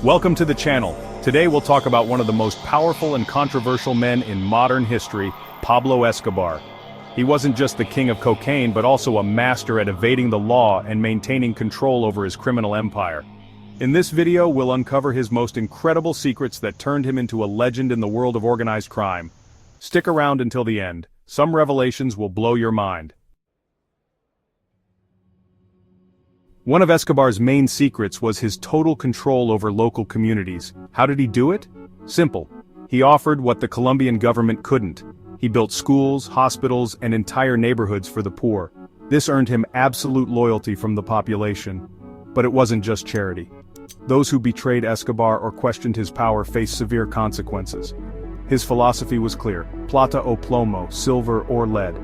Welcome to the channel. Today we'll talk about one of the most powerful and controversial men in modern history, Pablo Escobar. He wasn't just the king of cocaine but also a master at evading the law and maintaining control over his criminal empire. In this video we'll uncover his most incredible secrets that turned him into a legend in the world of organized crime. Stick around until the end. Some revelations will blow your mind. One of Escobar's main secrets was his total control over local communities. How did he do it? Simple. He offered what the Colombian government couldn't. He built schools, hospitals, and entire neighborhoods for the poor. This earned him absolute loyalty from the population. But it wasn't just charity. Those who betrayed Escobar or questioned his power faced severe consequences. His philosophy was clear: plata o plomo, silver or lead.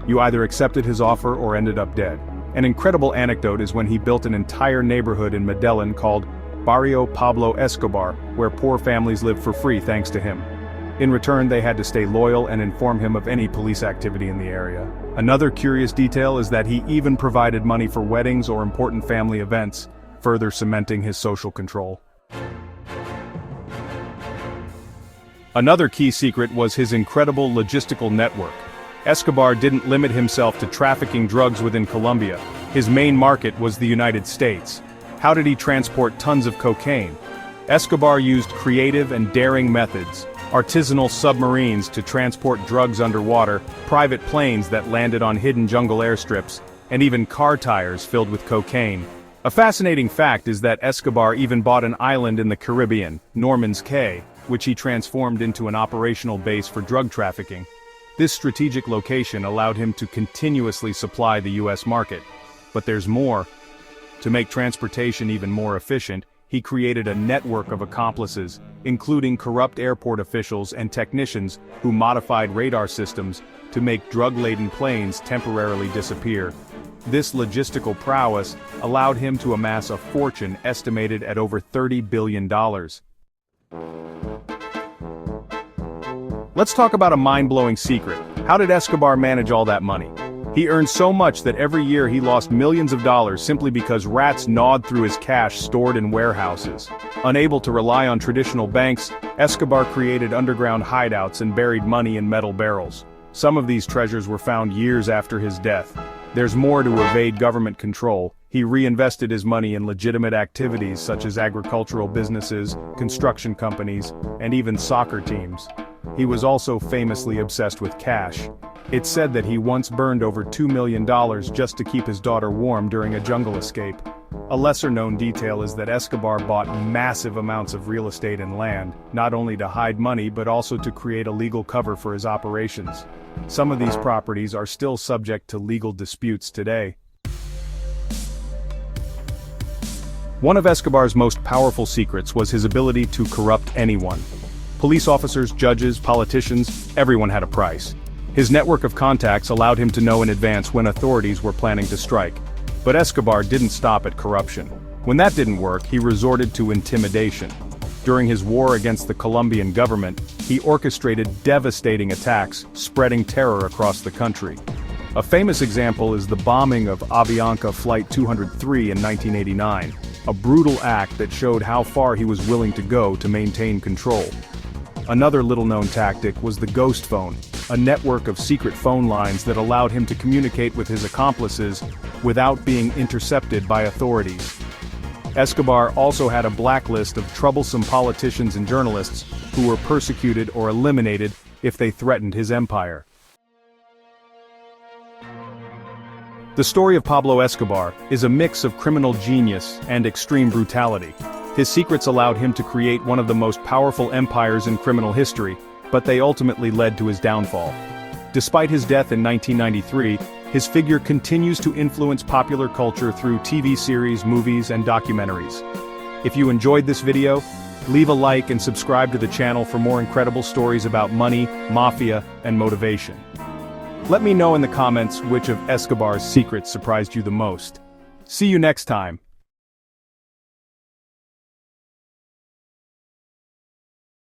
You either accepted his offer or ended up dead. An incredible anecdote is when he built an entire neighborhood in Medellin called Barrio Pablo Escobar, where poor families lived for free thanks to him. In return, they had to stay loyal and inform him of any police activity in the area. Another curious detail is that he even provided money for weddings or important family events, further cementing his social control. Another key secret was his incredible logistical network. Escobar didn't limit himself to trafficking drugs within Colombia. His main market was the United States. How did he transport tons of cocaine? Escobar used creative and daring methods: artisanal submarines to transport drugs underwater, private planes that landed on hidden jungle airstrips, and even car tires filled with cocaine. A fascinating fact is that Escobar even bought an island in the Caribbean, Norman's Cay, which he transformed into an operational base for drug trafficking. This strategic location allowed him to continuously supply the U.S. market. But there's more. To make transportation even more efficient, he created a network of accomplices, including corrupt airport officials and technicians who modified radar systems to make drug-laden planes temporarily disappear. This logistical prowess allowed him to amass a fortune estimated at over $30 billion. Let's talk about a mind-blowing secret. How did Escobar manage all that money? He earned so much that every year he lost millions of dollars simply because rats gnawed through his cash stored in warehouses. Unable to rely on traditional banks, Escobar created underground hideouts and buried money in metal barrels. Some of these treasures were found years after his death. There's more to evade government control. He reinvested his money in legitimate activities such as agricultural businesses, construction companies, and even soccer teams. He was also famously obsessed with cash. It's said that he once burned over $2 million just to keep his daughter warm during a jungle escape. A lesser-known detail is that Escobar bought massive amounts of real estate and land, not only to hide money but also to create a legal cover for his operations. Some of these properties are still subject to legal disputes today. One of Escobar's most powerful secrets was his ability to corrupt anyone. Police officers, judges, politicians, everyone had a price. His network of contacts allowed him to know in advance when authorities were planning to strike. But Escobar didn't stop at corruption. When that didn't work, he resorted to intimidation. During his war against the Colombian government, he orchestrated devastating attacks, spreading terror across the country. A famous example is the bombing of Avianca Flight 203 in 1989, a brutal act that showed how far he was willing to go to maintain control. Another little-known tactic was the ghost phone, a network of secret phone lines that allowed him to communicate with his accomplices without being intercepted by authorities. Escobar also had a blacklist of troublesome politicians and journalists who were persecuted or eliminated if they threatened his empire. The story of Pablo Escobar is a mix of criminal genius and extreme brutality. His secrets allowed him to create one of the most powerful empires in criminal history, but they ultimately led to his downfall. Despite his death in 1993, his figure continues to influence popular culture through TV series, movies, and documentaries. If you enjoyed this video, leave a like and subscribe to the channel for more incredible stories about money, mafia, and motivation. Let me know in the comments which of Escobar's secrets surprised you the most. See you next time.